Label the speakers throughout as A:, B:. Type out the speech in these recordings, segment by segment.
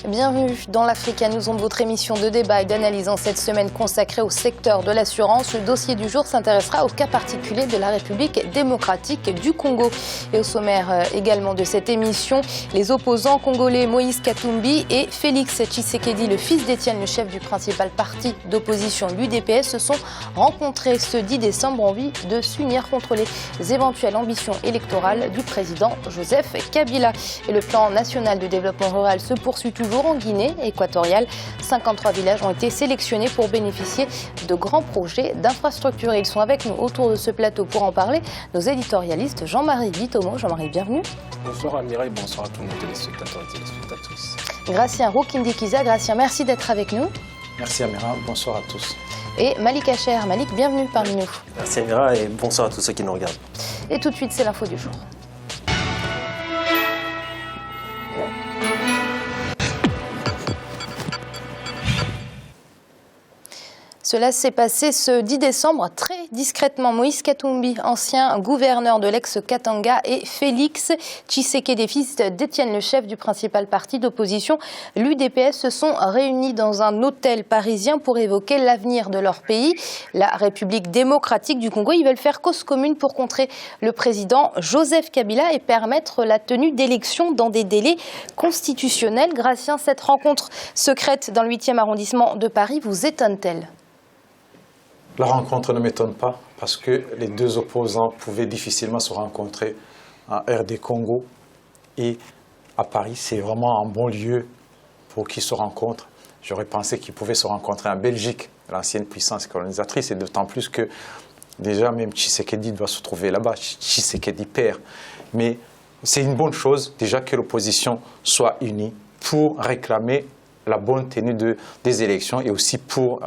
A: Bienvenue dans l'Africa News, votre émission de débat et d'analyse en cette semaine consacrée au secteur de l'assurance. Le dossier du jour s'intéressera au cas particulier de la République démocratique du Congo. Et au sommaire également de cette émission, les opposants congolais Moïse Katumbi et Félix Tshisekedi, le fils d'Étienne, le chef du principal parti d'opposition, l'UDPS, se sont rencontrés ce 10 décembre en vue de s'unir contre les éventuelles ambitions électorales du président Joseph Kabila. Et le plan national de développement rural se poursuit toujours en Guinée équatoriale. 53 villages ont été sélectionnés pour bénéficier de grands projets d'infrastructure. Ils sont avec nous autour de ce plateau pour en parler. Nos éditorialistes Jean-Marie Bitomo. Jean-Marie, bienvenue.
B: Bonsoir Amira et bonsoir à tous nos téléspectateurs et téléspectatrices.
A: Gracien Roukindikiza. Gracien, merci d'être avec nous.
C: Merci Amira, bonsoir à tous.
A: Et Malik Hacher. Malik, bienvenue parmi nous.
D: Merci Amira et bonsoir à tous ceux qui nous regardent.
A: Et tout de suite, c'est l'info du jour. Cela s'est passé ce 10 décembre très discrètement. Moïse Katumbi, ancien gouverneur de l'ex-Katanga, et Félix Tshisekedi, fils d'Étienne, le chef du principal parti d'opposition, l'UDPS, se sont réunis dans un hôtel parisien pour évoquer l'avenir de leur pays, la République démocratique du Congo. Ils veulent faire cause commune pour contrer le président Joseph Kabila et permettre la tenue d'élections dans des délais constitutionnels. Gracien, cette rencontre secrète dans le 8e arrondissement de Paris vous étonne-t-elle ?
C: La rencontre ne m'étonne pas parce que les deux opposants pouvaient difficilement se rencontrer en RD Congo et à Paris. C'est vraiment un bon lieu pour qu'ils se rencontrent. J'aurais pensé qu'ils pouvaient se rencontrer en Belgique, l'ancienne puissance colonisatrice, et d'autant plus que déjà même Tshisekedi doit se trouver là-bas, Tshisekedi père. Mais c'est une bonne chose déjà que l'opposition soit unie pour réclamer la bonne tenue des élections et aussi pour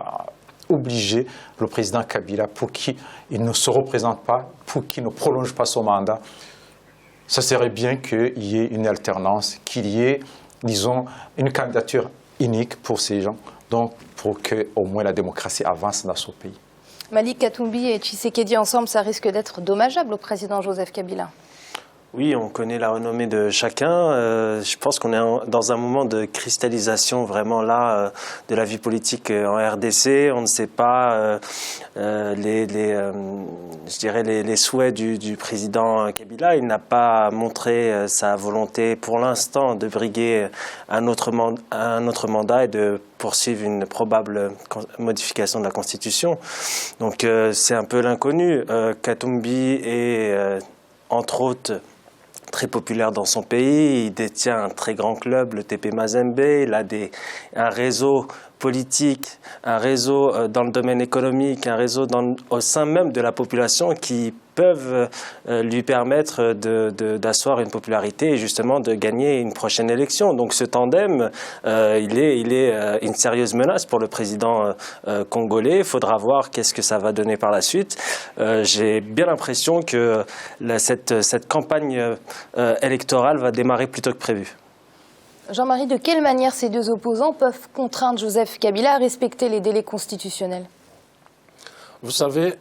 C: obliger le président Kabila pour qu'il ne se représente pas, pour qu'il ne prolonge pas son mandat. Ça serait bien qu'il y ait une alternance, qu'il y ait, disons, une candidature unique pour ces gens, donc pour qu'au moins la démocratie avance dans ce pays.
A: Malik Katumbi et Tshisekedi ensemble, ça risque d'être dommageable au président Joseph Kabila.
D: Oui, on connaît la renommée de chacun. Je pense qu'on est dans un moment de cristallisation vraiment là de la vie politique en RDC. On ne sait pas je dirais les souhaits du président Kabila. Il n'a pas montré sa volonté pour l'instant de briguer un autre mandat et de poursuivre une probable modification de la Constitution. Donc c'est un peu l'inconnu. Katumbi est entre autres très populaire dans son pays, il détient un très grand club, le TP Mazembe, il a un réseau politique, un réseau dans le domaine économique, un réseau au sein même de la population qui peuvent lui permettre d'asseoir une popularité et justement de gagner une prochaine élection. Donc ce tandem, il est une sérieuse menace pour le président congolais. Il faudra voir qu'est-ce que ça va donner par la suite. J'ai bien l'impression que cette campagne électorale va démarrer plus tôt que prévu.
A: Jean-Marie, de quelle manière ces deux opposants peuvent contraindre Joseph Kabila à respecter les délais constitutionnels ?
B: Vous savez,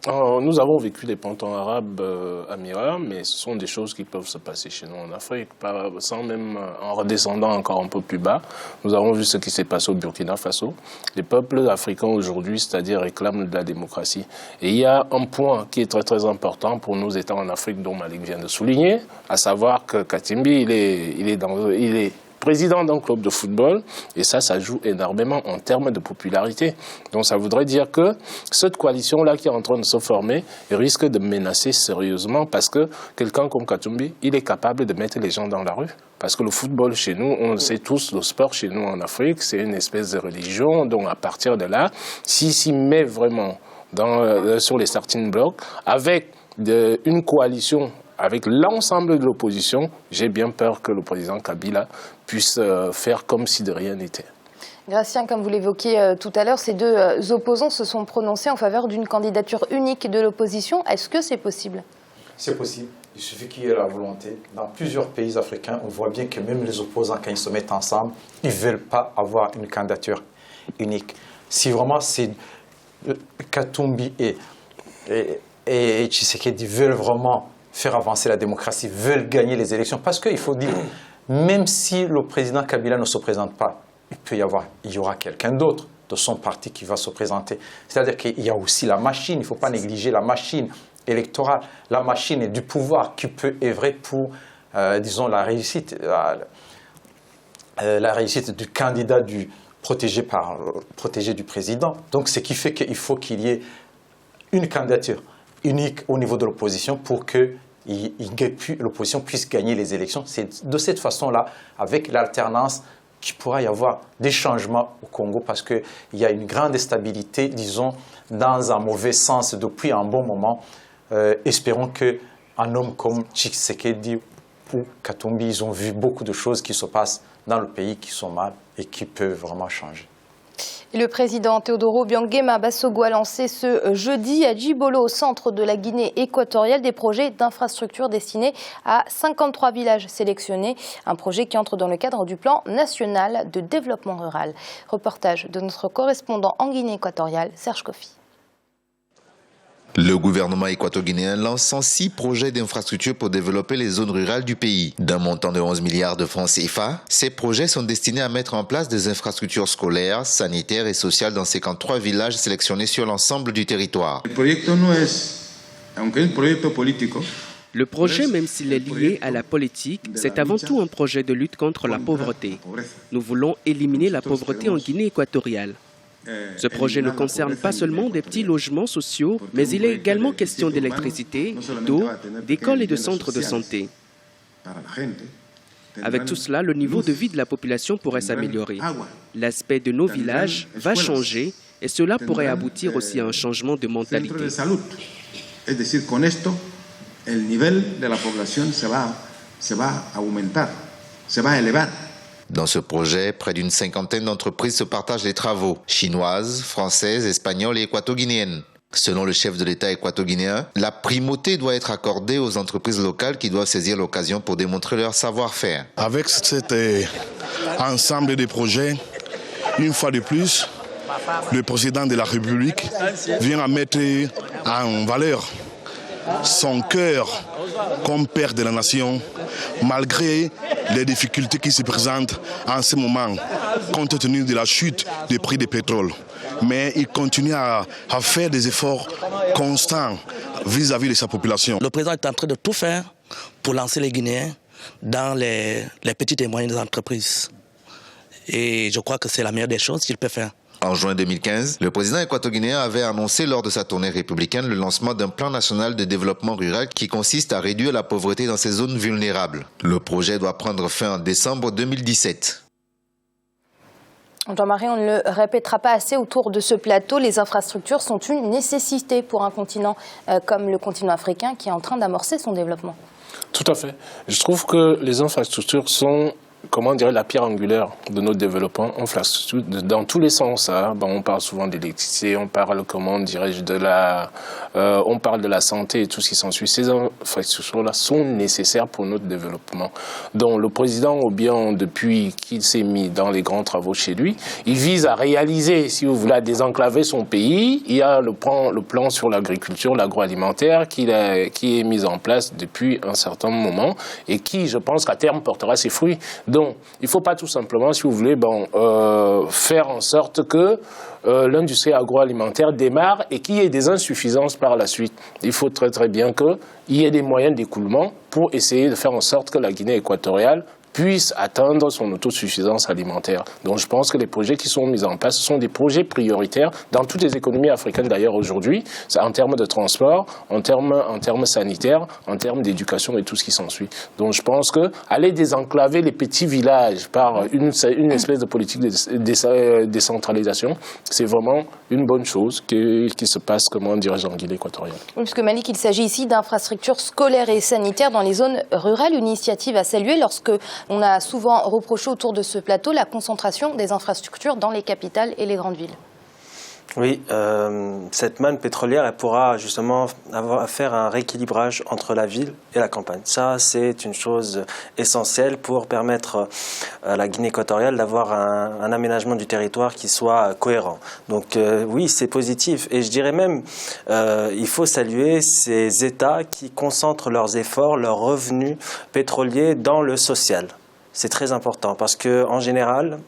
B: nous avons vécu les printemps arabes Amira, mais ce sont des choses qui peuvent se passer chez nous en Afrique, sans même en redescendant encore un peu plus bas. Nous avons vu ce qui s'est passé au Burkina Faso. Les peuples africains aujourd'hui, c'est-à-dire réclament de la démocratie. Et il y a un point qui est très très important pour nous États en Afrique, dont Malik vient de souligner, à savoir que Katumbi, il est président d'un club de football, et ça joue énormément en termes de popularité. Donc ça voudrait dire que cette coalition-là qui est en train de se former risque de menacer sérieusement parce que quelqu'un comme Katumbi, il est capable de mettre les gens dans la rue. Parce que le football chez nous, on le sait tous, le sport chez nous en Afrique, c'est une espèce de religion. Donc à partir de là, s'il s'y met vraiment sur les starting blocks, avec une coalition avec l'ensemble de l'opposition, j'ai bien peur que le président Kabila puisse faire comme si de rien n'était.
A: Gracien, comme vous l'évoquiez tout à l'heure, ces deux opposants se sont prononcés en faveur d'une candidature unique de l'opposition. Est-ce que c'est possible ?
C: C'est possible. Il suffit qu'il y ait la volonté. Dans plusieurs pays africains, on voit bien que même les opposants, quand ils se mettent ensemble, ils ne veulent pas avoir une candidature unique. Si vraiment c'est Katumbi et Tshisekedi veulent vraiment faire avancer la démocratie, veulent gagner les élections, parce qu'il faut dire, même si le président Kabila ne se présente pas, il y aura quelqu'un d'autre de son parti qui va se présenter. C'est-à-dire qu'il y a aussi la machine, il ne faut pas négliger la machine électorale, la machine du pouvoir qui peut œuvrer pour, disons, la réussite du candidat protégé du président. Donc, ce qui fait qu'il faut qu'il y ait une candidature unique au niveau de l'opposition pour que l'opposition puisse gagner les élections. C'est de cette façon-là, avec l'alternance, qu'il pourra y avoir des changements au Congo parce qu'il y a une grande instabilité, disons, dans un mauvais sens depuis un bon moment. Espérons qu'un homme comme Tshisekedi ou Katumbi, ils ont vu beaucoup de choses qui se passent dans le pays qui sont mal et qui peuvent vraiment changer.
A: Et le président Teodoro Obiang Basogo a lancé ce jeudi à Djibolo, au centre de la Guinée équatoriale, des projets d'infrastructures destinés à 53 villages sélectionnés. Un projet qui entre dans le cadre du plan national de développement rural. Reportage de notre correspondant en Guinée équatoriale, Serge Kofi.
E: Le gouvernement équato-guinéen lance 106 projets d'infrastructures pour développer les zones rurales du pays. D'un montant de 11 milliards de francs CFA, ces projets sont destinés à mettre en place des infrastructures scolaires, sanitaires et sociales dans 53 villages sélectionnés sur l'ensemble du territoire.
F: Le projet, même s'il est lié à la politique, c'est avant tout un projet de lutte contre la pauvreté. Nous voulons éliminer la pauvreté en Guinée équatoriale. Ce projet ne concerne pas seulement des petits logements sociaux, mais il est également question d'électricité, d'eau, d'écoles et de centres de santé. Avec tout cela, le niveau de vie de la population pourrait s'améliorer. L'aspect de nos villages va changer et cela pourrait aboutir aussi à un changement de mentalité.
G: C'est-à-dire con esto, el nivel de la población se va a aumentar, se va a elevar.
E: Dans ce projet, près d'une cinquantaine d'entreprises se partagent les travaux, chinoises, françaises, espagnoles et équato-guinéennes. Selon le chef de l'État équato-guinéen, la primauté doit être accordée aux entreprises locales qui doivent saisir l'occasion pour démontrer leur savoir-faire.
H: Avec cet ensemble de projets, une fois de plus, le président de la République vient à mettre en valeur son cœur comme père de la nation, malgré les difficultés qui se présentent en ce moment, compte tenu de la chute des prix du pétrole. Mais il continue à faire des efforts constants vis-à-vis de sa population.
I: Le président est en train de tout faire pour lancer les Guinéens dans les petites et moyennes entreprises. Et je crois que c'est la meilleure des choses qu'il peut faire.
E: En juin 2015, le président équato-guinéen avait annoncé lors de sa tournée républicaine le lancement d'un plan national de développement rural qui consiste à réduire la pauvreté dans ces zones vulnérables. Le projet doit prendre fin en décembre 2017.
A: Jean-Marie, on ne le répétera pas assez autour de ce plateau, les infrastructures sont une nécessité pour un continent comme le continent africain qui est en train d'amorcer son développement.
B: Tout à fait. Je trouve que les infrastructures sont, comment dire, la pierre angulaire de notre développement dans tous les sens. Hein. On parle souvent d'électricité, on parle, comment dirais-je, on parle de la santé et tout ce qui s'ensuit. Ces infrastructures-là sont nécessaires pour notre développement. Donc le président Obiang, depuis qu'il s'est mis dans les grands travaux chez lui, il vise à réaliser, si vous voulez, à désenclaver son pays. Il y a le plan sur l'agriculture, l'agroalimentaire qui est mis en place depuis un certain moment et qui, je pense, qu'à terme portera ses fruits. Donc, il ne faut pas tout simplement, si vous voulez, faire en sorte que l'industrie agroalimentaire démarre et qu'il y ait des insuffisances par la suite. Il faut très très bien qu'il y ait des moyens d'écoulement pour essayer de faire en sorte que la Guinée équatoriale puisse atteindre son autosuffisance alimentaire. Donc je pense que les projets qui sont mis en place, ce sont des projets prioritaires dans toutes les économies africaines d'ailleurs aujourd'hui, en termes de transport, en termes sanitaires, en termes d'éducation et tout ce qui s'ensuit. Donc je pense que aller désenclaver les petits villages par une espèce de politique de décentralisation, c'est vraiment une bonne chose qui se passe, comment dirais-je, en Guinée équatoriale.
A: Oui, parce que Malik, il s'agit ici d'infrastructures scolaires et sanitaires dans les zones rurales, une initiative à saluer lorsque on a souvent reproché autour de ce plateau la concentration des infrastructures dans les capitales et les grandes villes.
D: Oui, cette manne pétrolière, elle pourra justement faire un rééquilibrage entre la ville et la campagne. Ça, c'est une chose essentielle pour permettre à la Guinée équatoriale d'avoir un aménagement du territoire qui soit cohérent. Donc oui, c'est positif. Et je dirais même, il faut saluer ces États qui concentrent leurs efforts, leurs revenus pétroliers dans le social. C'est très important parce qu'en général,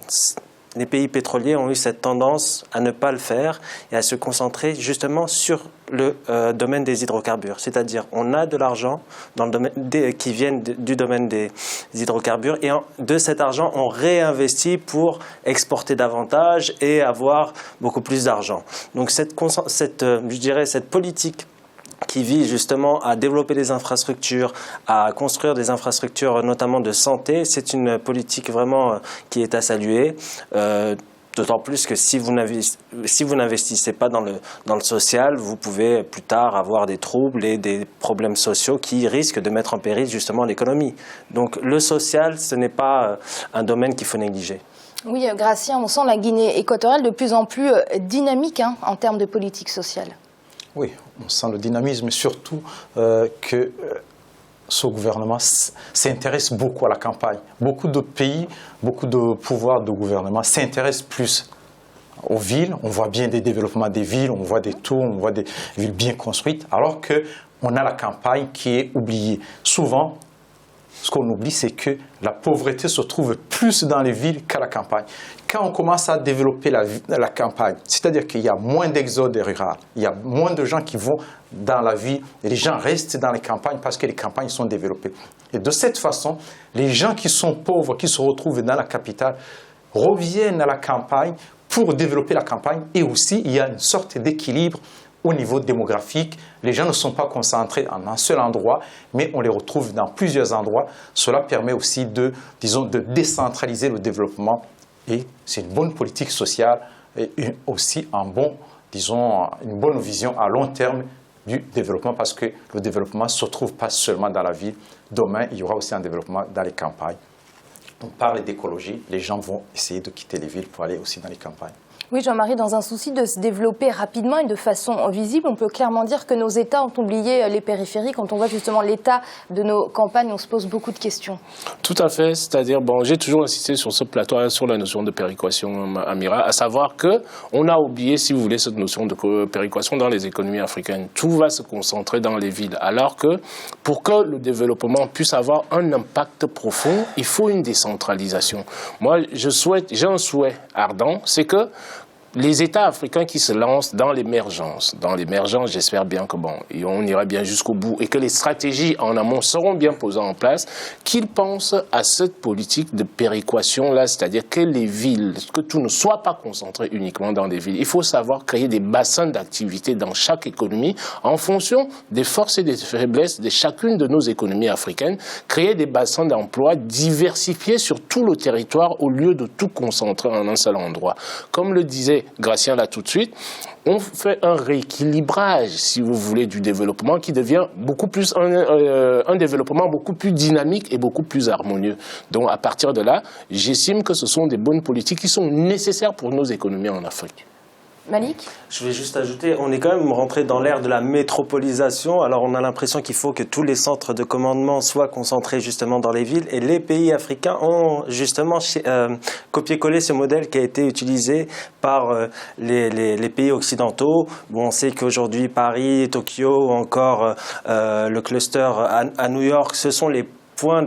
D: les pays pétroliers ont eu cette tendance à ne pas le faire et à se concentrer justement sur le domaine des hydrocarbures. C'est-à-dire on a de l'argent qui vient du domaine des hydrocarbures et de cet argent on réinvestit pour exporter davantage et avoir beaucoup plus d'argent. Donc cette politique qui vise justement à développer des infrastructures, à construire des infrastructures notamment de santé, c'est une politique vraiment qui est à saluer. D'autant plus que si vous n'investissez pas dans le social, vous pouvez plus tard avoir des troubles et des problèmes sociaux qui risquent de mettre en péril justement l'économie. Donc le social, ce n'est pas un domaine qu'il faut négliger.
A: Oui, Gratien, on sent la Guinée équatoriale de plus en plus dynamique en termes de politique sociale.
C: Oui, on sent le dynamisme, surtout que ce gouvernement s'intéresse beaucoup à la campagne. Beaucoup de pays, beaucoup de pouvoirs de gouvernement s'intéressent plus aux villes. On voit bien des développements des villes, on voit des tours, on voit des villes bien construites, alors qu'on a la campagne qui est oubliée. Souvent, ce qu'on oublie, c'est que la pauvreté se trouve plus dans les villes qu'à la campagne. Quand on commence à développer la campagne, c'est-à-dire qu'il y a moins d'exode rural, il y a moins de gens qui vont dans la ville, et les gens restent dans les campagnes parce que les campagnes sont développées. Et de cette façon, les gens qui sont pauvres, qui se retrouvent dans la capitale, reviennent à la campagne pour développer la campagne. Et aussi, il y a une sorte d'équilibre au niveau démographique. Les gens ne sont pas concentrés en un seul endroit, mais on les retrouve dans plusieurs endroits. Cela permet aussi de décentraliser le développement. Et c'est une bonne politique sociale et aussi une bonne vision à long terme du développement, parce que le développement ne se trouve pas seulement dans la ville. Demain, il y aura aussi un développement dans les campagnes. On parle d'écologie, les gens vont essayer de quitter les villes pour aller aussi dans les campagnes.
A: Oui, Jean-Marie, dans un souci de se développer rapidement et de façon visible, on peut clairement dire que nos États ont oublié les périphéries. Quand on voit justement l'état de nos campagnes, on se pose beaucoup de questions.
B: Tout à fait, c'est-à-dire, j'ai toujours insisté sur ce plateau, sur la notion de péréquation, Amira, à savoir qu'on a oublié, si vous voulez, cette notion de péréquation dans les économies africaines. Tout va se concentrer dans les villes, alors que pour que le développement puisse avoir un impact profond, il faut une décentralisation. Moi, j'ai un souhait ardent, c'est que les États africains qui se lancent dans l'émergence, j'espère bien que on ira bien jusqu'au bout et que les stratégies en amont seront bien posées en place, qu'ils pensent à cette politique de péréquation-là, c'est-à-dire que les villes, que tout ne soit pas concentré uniquement dans les villes. Il faut savoir créer des bassins d'activité dans chaque économie en fonction des forces et des faiblesses de chacune de nos économies africaines, créer des bassins d'emploi diversifiés sur tout le territoire au lieu de tout concentrer en un seul endroit. Comme le disait Gratien là tout de suite, on fait un rééquilibrage, si vous voulez, du développement qui devient beaucoup plus un développement beaucoup plus dynamique et beaucoup plus harmonieux. Donc à partir de là, j'estime que ce sont des bonnes politiques qui sont nécessaires pour nos économies en Afrique.
A: Malik ?
D: Je vais juste ajouter, on est quand même rentré dans l'ère de la métropolisation. Alors on a l'impression qu'il faut que tous les centres de commandement soient concentrés justement dans les villes. Et les pays africains ont justement copié-collé ce modèle qui a été utilisé par les pays occidentaux. Bon, on sait qu'aujourd'hui Paris, Tokyo ou encore le cluster à New York, ce sont les points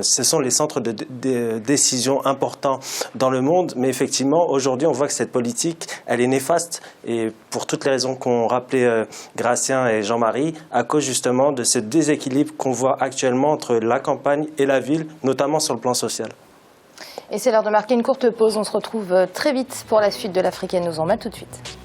D: ce sont les centres de décision importants dans le monde, mais effectivement aujourd'hui on voit que cette politique elle est néfaste et pour toutes les raisons qu'ont rappelé Gratien et Jean-Marie, à cause justement de ce déséquilibre qu'on voit actuellement entre la campagne et la ville, notamment sur le plan social.
A: Et c'est l'heure de marquer une courte pause, on se retrouve très vite pour la suite de l'Africaine nous en met tout de suite.